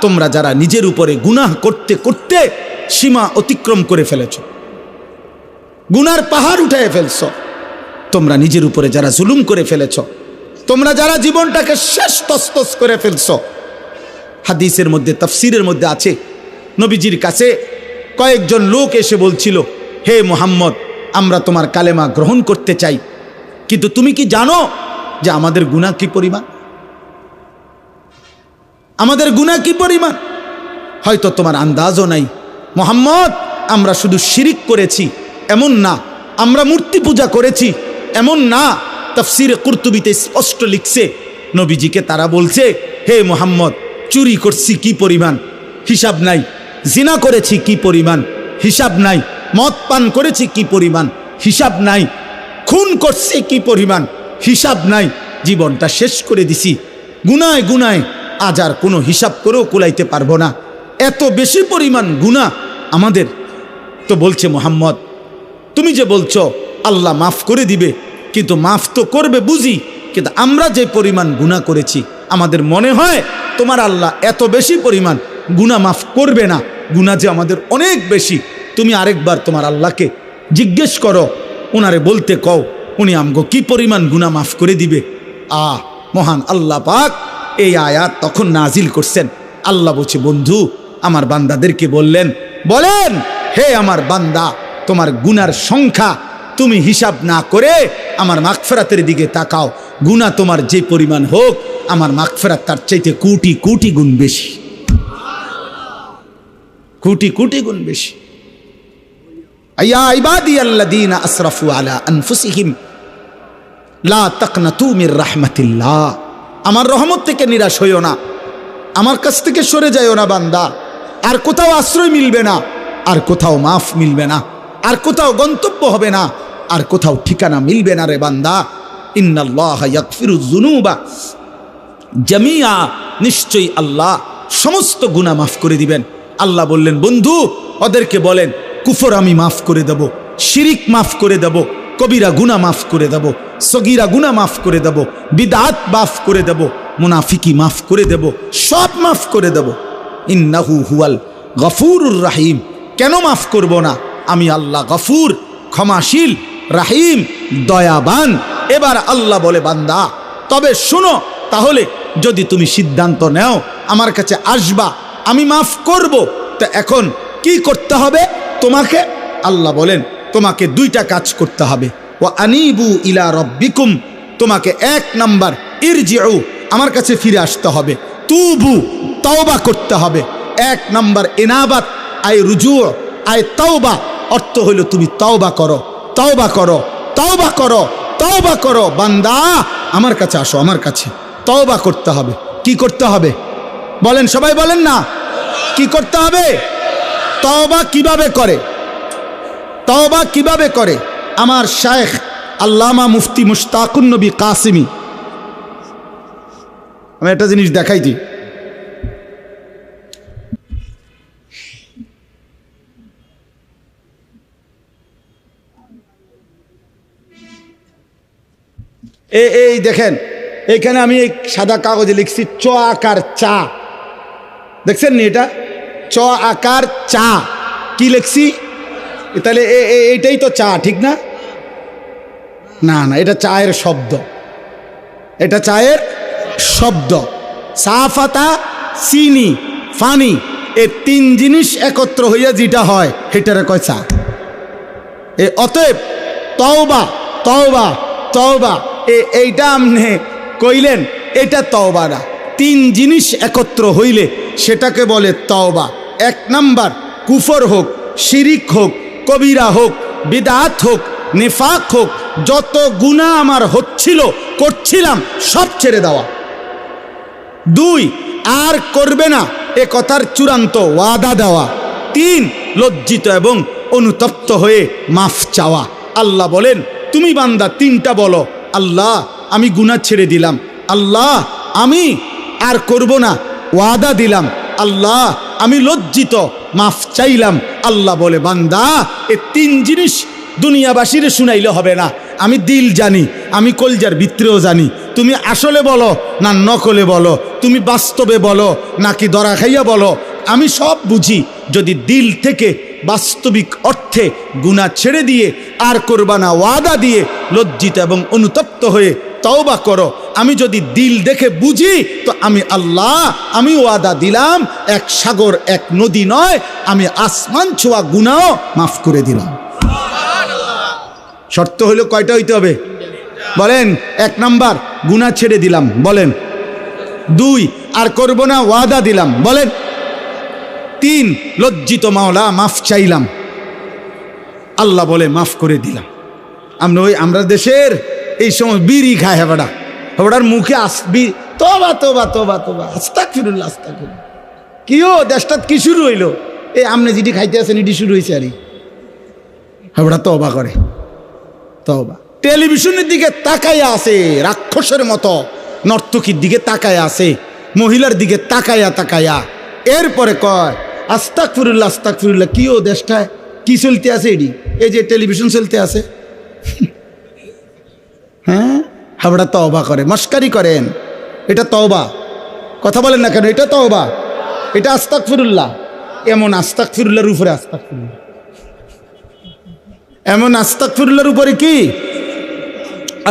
তোমরা যারা নিজের উপরে গুনাহ করতে করতে সীমা অতিক্রম করে ফেলেছ, গুনার পাহাড় উঠায় ফেলছ, তোমরা নিজের উপরে যারা জুলুম করে ফেলেছ, তোমরা যারা জীবনটাকে শেষ তসতস করে ফেলছ। হাদিসের মধ্যে, তাফসীরের মধ্যে আছে, নবীজির কাছে কয়েকজন লোক এসে বলছিল, হে মুহাম্মদ, আমরা তোমার কালেমা গ্রহণ করতে চাই, কিন্তু তুমি কি জানো যে আমাদের গুনাহ কি পরিমাণ? আমাদের গুনাহ কি পরিমাণ? হয়তো তোমার আন্দাজও নাই। মুহাম্মদ, আমরা শুধু শিরিক করেছি এমন না, আমরা মূর্তি পূজা করেছি এমন না। তাফসিরে কুরতুবিতে স্পষ্ট লিখছে, নবীজিকে তারা বলছে, হে মুহাম্মদ, চুরি করছি কি পরিমাণ, হিসাব নাই। জিনা করেছি কি পরিমাণ, হিসাব নাই। মদ পান করেছি কি পরিমাণ, হিসাব নাই। খুন করছি কি পরিমাণ, হিসাব নাই। জীবনটা শেষ করে দিছি গুনায় গুনায়, আজ আর কোনো হিসাব করেও কুলাইতে পারবো না, এত বেশি পরিমাণ গুনাহ আমাদের। তো বলছে, মুহাম্মদ, তুমি যে বলছো আল্লাহ মাফ করে দিবে, কিন্তু মাফ তো করবে বুঝি, কিন্তু আমরা যে পরিমাণ গুনাহ করেছি আমাদের মনে হয় তোমার আল্লাহ এত বেশি পরিমাণ গুনাহ মাফ করবে না। গুনাহ যে আমাদের অনেক বেশি। তুমি আরেকবার তোমার আল্লাহকে জিজ্ঞেস করো, ওনারে বলতে কও, উনি আমগো কি পরিমাণ গুনাহ মাফ করে দিবে। মহান আল্লাহ পাক এই আয়াত তখন নাজিল করছেন। আল্লাহ বলছে, বন্ধু আমার বান্দাদেরকে বলেন, হে আমার বান্দা, তোমার গুনার সংখ্যা তুমি হিসাব না করে আমার মাগফিরাতের দিকে তাকাও। গুনাহ তোমার যে পরিমাণ হোক, আমার মাগফিরাত তার চাইতে কোটি কোটি গুণ বেশি, কোটি কোটি গুণ বেশি। আয়া ইবাদিয়াল্লাযীনা আসরাফু আলা আনফুসিহিম লা তাকনাতু মির রাহমাতিল্লাহ। আমার রহমত থেকে নিরাশ হইও না, আমার কাছ থেকে সরে যাইও না বান্দা। আর কোথাও আশ্রয় মিলবে না, আর কোথাও মাফ মিলবে না, আর কোথাও গন্তব্য হবে না, আর কোথাও ঠিকানা মিলবে না রে বান্দা। ইন্নাল্লাহা ইয়াগফিরুয যুনুবা জামিআ, নিশ্চয়ই আল্লাহ সমস্ত গুনাহ মাফ করে দিবেন। আল্লাহ বললেন, বন্ধু ওদেরকে বলেন, কুফর আমি মাফ করে দেব, শিরিক মাফ করে দেব, কবিরা গুনাহ মাফ করে দেব, সগীরা গুনাহ মাফ করে দেব, বিদআত মাফ করে দেব, মুনাফিকি মাফ করে দেব, সব মাফ করে দেব। ইন্নাহু হুয়াল গফুরুর রাহিম। কেন মাফ করব না? আমি আল্লাহ গফুর, ক্ষমাশীল, রাহিম, দয়াবান। এবার আল্লাহ বলে, বান্দা তবে শুনো, তাহলে যদি তুমি সিদ্ধান্ত নেও আমার কাছে আসবা, আমি মাফ করব, তো এখন কি করতে হবে তোমাকে? আল্লাহ বলেন, তোমাকে দুইটা কাজ করতে হবে। ওয়া আনিবু ইলা রাব্বিকুম, তোমাকে 1 নাম্বার ইরজিউ, আমার কাছে ফিরে আসতে হবে। তুবু, তওবা করতে হবে। 1 নাম্বার ইনাবাত আই রুজু আই তওবা, অর্থ হইল তুমি তওবা করো, তওবা করো, তওবা করো, তওবা করো। বান্দা আমার কাছে আসো, আমার কাছে তওবা করতে হবে। কি করতে হবে বলেন, সবাই বলেন না, কি করতে হবে? তওবা কিভাবে করে? তওবা কিভাবে করে? আমার শায়েখ আল্লামা মুফতি মুশতাকুন নবী কাসিমি, আমি একটা জিনিস দেখাই দিই। এই দেখেন, এইখানে আমি এই সাদা কাগজে লিখছি চ আকার চা, দেখছেন নি? এটা চ আকার চা। কি লিখছি? তাহলে এইটাই তো চা, ঠিক না? না না, এটা চায়ের শব্দ, এটা চায়ের শব্দ। সাফাতা, চিনি, ফানি, এই 3 জিনিস একত্র হইয়া যেটা হয় সেটারে কয় চা। অতএব তওবা, তওবা, তওবা, এইটা আপনি কইলেন, এটা তওবা না। 3 জিনিস একত্র হইলে সেটাকে বলে তওবা। 1 নাম্বার, কুফর হোক, শিরিক হোক, কবিরা হোক, বিদআত হোক, নিফাক হোক, যত গুনাহ আমার হচ্ছিল, করছিলাম, সব ছেড়ে দেওয়া। 2, আর করবে না এ কথার চূড়ান্ত ওয়াদা দেওয়া। 3, লজ্জিত এবং অনুতপ্ত হয়ে মাফ চাওয়া। আল্লাহ বলেন, তুমি বান্দা 3টা বলো, আল্লাহ আমি গুনাহ ছেড়ে দিলাম, আল্লাহ আমি আর করব না, ওয়াদা দিলাম, আল্লাহ আমি লজ্জিত, মাফ চাইলাম। আল্লাহ বলে, বান্দা এই 3 জিনিস দুনিয়াবাসীরে শুনাইলে হবে না। আমি দিল জানি, আমি কলজার ভিতরেও জানি। তুমি আসলে বলো না নকলে বলো, তুমি বাস্তবে বলো নাকি দরা খাইয়া বলো, আমি সব বুঝি। যদি দিল থেকে বাস্তবিক অর্থে গুনাহ ছেড়ে দিয়ে আর করবা না ওয়াদা দিয়ে লজ্জিত এবং অনুতপ্ত হয়ে তওবা করো। আমি যদি দিল দেখে বুঝি তো আমি আল্লাহ, আমি ওয়াদা দিলাম, এক সাগর এক নদী নয়, আমি আসমান ছোঁয়া গুনাহ মাফ করে দিলাম। শর্ত হলো কয়টা হইতে হবে বলেন? 1 নাম্বার গুনাহ ছেড়ে দিলাম, বলেন। 2 আর করব না, ওয়াদা দিলাম, বলেন। 3 লজ্জিত মাওলা মাফ চাইলাম, আল্লাহ বলে মাফ করে দিলাম। আমরা দেশের এই সময় বিড়ি খায় হেবাডা, হেবাডার মুখে আসবি তোবা তোবা তোবা তোবা আস্তাগফিরুল্লাহ আস্তাগফিরুল্লাহ। কিও দেশটাত কি শুরু হইলো? এই আমনে যেটি খাইতে আছেন এটি শুরু হয়েছে। আরে হেবাডা তওবা করে, তওবা। টেলিভিশনের দিকে তাকাইয়া আছে রাক্ষসের মতো, নর্তকীর দিকে তাকাইয়া আছে, মহিলার দিকে তাকাইয়া তাকাইয়া, এরপরে কয় আস্তাগফিরুল্লাহ আস্তাগফিরুল্লাহ। কিও দেশটায় কি চলতে আছে? এডি এই যে টেলিভিশন চলতে আছে, হ্যাঁ, হাবড়া তওবা করে, মস্কারি করেন। এটা তওবা? কথা বলেন না কেন? এটা তওবা, এটা আস্তাগফিরুল্লাহ। এমন আস্তাগফিরুল্লাহর উপরে আস্তাগফিরুল্লাহ, এমন আস্তাগফিরুল্লাহর উপরে কি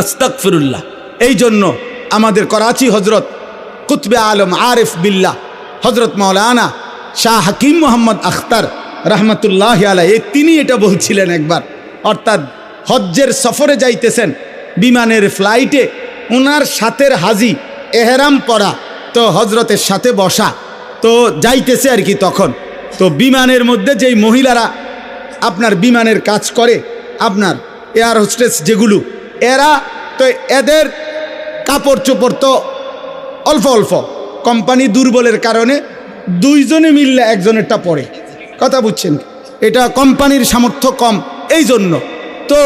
আস্তাগফিরুল্লাহ। এই জন্য আমাদের করাচি হজরত কুতবে আলম আরিফ বিল্লাহ হজরত মাওলানা শাহ হাকিম মোহাম্মদ আখতার রহমতুল্লাহ আলাইহি, তিনি এটা বলছিলেন একবার, অর্থাৎ হজ্জের সফরে যাইতেছেন, বিমানের ফ্লাইটে ওনার সাথের হাজি এহরাম পরা, তো হজরতের সাথে বসা, তো যাইতেছে আর কি। তখন তো বিমানের মধ্যে যেই মহিলারা আপনার বিমানের কাজ করে, আপনার এয়ার হোস্টেস যেগুলো, এরা তো এদের কাপড় চোপড় তো অল্প অল্প, কোম্পানি দুর্বলের কারণে 2 জনে মিললে একজনেরটা পরে, কথা বুঝছেন? এটা কোম্পানির সামর্থ্য কম, এই জন্য। তো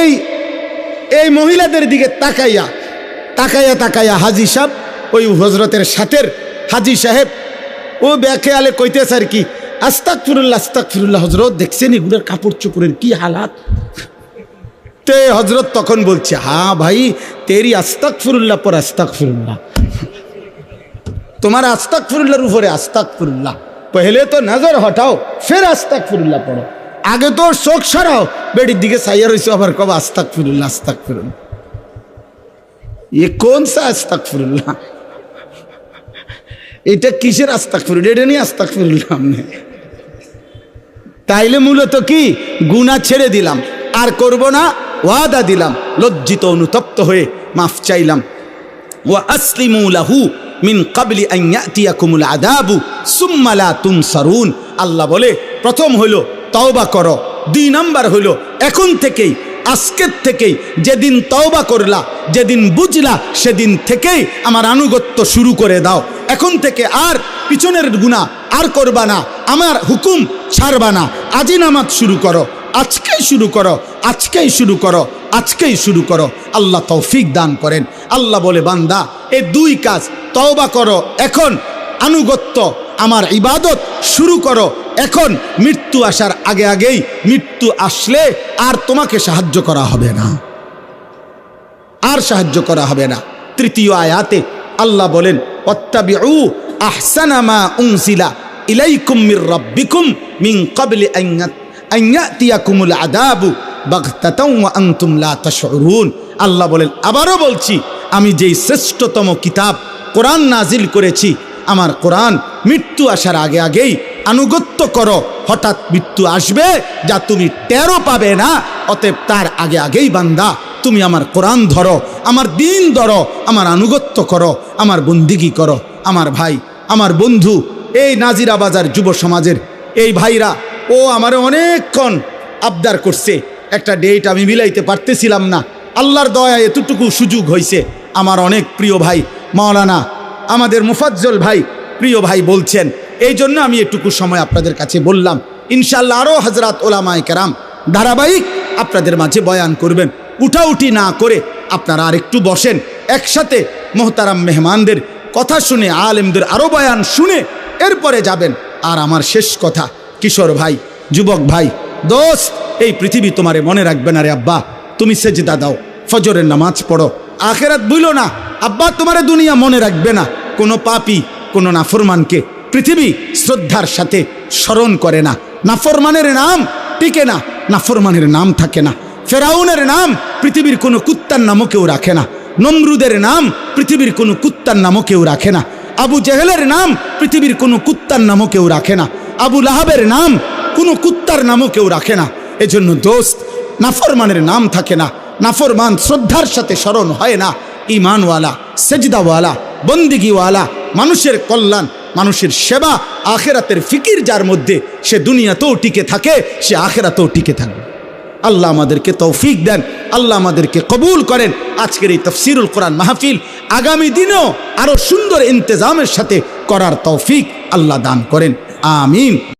এই এই মহিলাদের দিকে তাকাইয়া তাকাইয়া তাকাইয়া হাজি সাহেব, ওই হজরতের সাথের হাজি সাহেব, ও বেখেয়ালে কইতেছে আর কি আস্তাগফিরুল্লাহ আস্তাগফিরুল্লাহ। হজরত দেখছেন এগুলোর কাপড় চোপড়ের কি হালাত? তে হজরত তখন বলছে, হ্যাঁ ভাই তেরি আস্তাগফিরুল্লাহ পর আস্তাগফিরুল্লাহ, তোমার আস্তাগফিরুল্লাহর উপরে আস্তাগফিরুল্লাহ। পহলে তো নজর হটাও ফের আস্তাগফিরুল্লাহ পড়ো, আগে তো চোখ সরাও, বেডির দিকে চাইয়া রইছো, আবার কব আস্তাগফিরুল্লাহ আস্তাগফিরুল্লাহ। এ কোন সা আস্তাগফিরুল্লাহ? এটা কিসের আস্তাগফিরুল্লাহ? এটা নিয়ে আস্তাগফিরুল্লাহ আমনে? তাইলে মূলত কি গুনাহ ছেড়ে দিলাম, আর করব না, ওয়াদা দিলাম, লজ্জিত অনুতপ্ত হয়ে মাফ চাইলাম। ওয়া আসলিমু লাহু মিন ক্বাবলি আন ইয়াতিয়াকুমুল আযাবু সুম্মা লা তুনসারুন। আল্লাহ বলে প্রথম হইল তওবা করো, 2 নাম্বার হইল এখন থেকেই, আজকের থেকেই, যেদিন তওবা করলা, যেদিন বুঝলা, সেদিন থেকেই আমার আনুগত্য শুরু করে দাও। এখন থেকে আর পিছনের গুনাহ আর করবা না, আমার হুকুম ছাড়বা না, আজই নামাজ শুরু করো, আজকেই শুরু করো, আজকেই শুরু করো, আজকেই শুরু করো। আল্লাহ তৌফিক দান করেন। আল্লাহ বলে বান্দা এই 2 কাজ, তওবা করো এখন, আনুগত্য আমার ইবাদত শুরু করো এখন, মৃত্যু আসার আগে আগেই, মৃত্যু আসলে আর তোমাকে সাহায্য করা হবে না, আর সাহায্য করা হবে না। 3য় আয়াতে আল্লাহ বলেন ওয়াত্তাবিউ আহসানা মা উনজিলা ইলাইকুম মির রাব্বিকুম মিন ক্বাবলি আন ইয়াতিয়াকুমুল আযাবু বাগতাতাও ওয়া আনতুম লা তাশউরুন। আল্লাহ বলেন, আবারও বলছি, আমি যেই শ্রেষ্ঠতম কিতাব কোরআন নাজিল করেছি, আমার কোরআন মৃত্যু আসার আগে আগেই আনুগত্য করো, হঠাৎ মৃত্যু আসবে যা তুমি টেরও পাবে না। অতএব তার আগে আগেই বান্দা তুমি আমার কোরআন ধরো, আমার দিন ধরো, আমার আনুগত্য করো, আমার বন্দিগি করো। আমার ভাই, আমার বন্ধু, এই নাজিরা বাজার যুব সমাজের এই ভাইরা, ও আমারে অনেকক্ষণ আবদার করছে, একটা ডেট আমি মিলাইতে পারতেছিলাম না, আল্লাহর দয়ায় এতটুকু সুযোগ হয়েছে। আমার অনেক প্রিয় ভাই মাওলানা আমাদের মুফাজ্জল ভাই, প্রিয় ভাই বলছেন, এই জন্য আমি এটুকু সময় আপনাদের কাছে বললাম। ইনশাআল্লাহ আরও হযরত ওলামায়ে কেরাম ধারাবাহিক আপনাদের মাঝে বয়ান করবেন। উঠাউঠি না করে আপনারা আরেকটু বসেন, একসাথে মোহতারাম মেহমানদের কথা শুনে, আলেমদের আরও বয়ান শুনে এরপরে যাবেন। আর আমার শেষ কথা, কিশোর ভাই, যুবক ভাই, দোস্ত, এই পৃথিবী তোমারে মনে রাখবে না রে আব্বা। তুমি সেজদা দাও, ফজরের নামাজ পড়ো, আখেরাত ভুলো না আব্বা, তোমারে দুনিয়া মনে রাখবে না। কোনো পাপী, কোনো নাফরমানকে পৃথিবী শ্রদ্ধার সাথে স্মরণ করে না। নাফরমানের নাম টিকে না, নাফরমানের নাম থাকে না। ফেরাউনের নাম পৃথিবীর কোনো কুত্তার নামও কেউ রাখে না। নমরুদের নাম পৃথিবীর কোনো কুত্তার নামও কেউ রাখে না, আবু জেহেলের নাম পৃথিবীর কোনো কুত্তার নামও কেউ রাখে না, আবু লাহাবের নাম কোনো কুত্তার নামও কেউ রাখে না। এজন্য দোস্ত, নাফরমানের নাম থাকে না, নাফরমান শ্রদ্ধার সাথে স্মরণ হয় না। ইমানওয়ালা, সেজদাওয়ালা, বন্দিগিওয়ালা, মানুষের কল্যাণ, মানুষের সেবা, আখেরাতের ফিকির যার মধ্যে, সে দুনিয়াতেও টিকে থাকে, সে আখেরাতেও টিকে থাকবে। আল্লাহ আমাদেরকে তৌফিক দেন, আল্লাহ আমাদেরকে কবুল করেন। আজকের এই তাফসীরুল কোরআন মাহফিল আগামী দিনেও আরো সুন্দর ইন্তজামের সাথে করার তৌফিক আল্লাহ দান করেন। আমিন।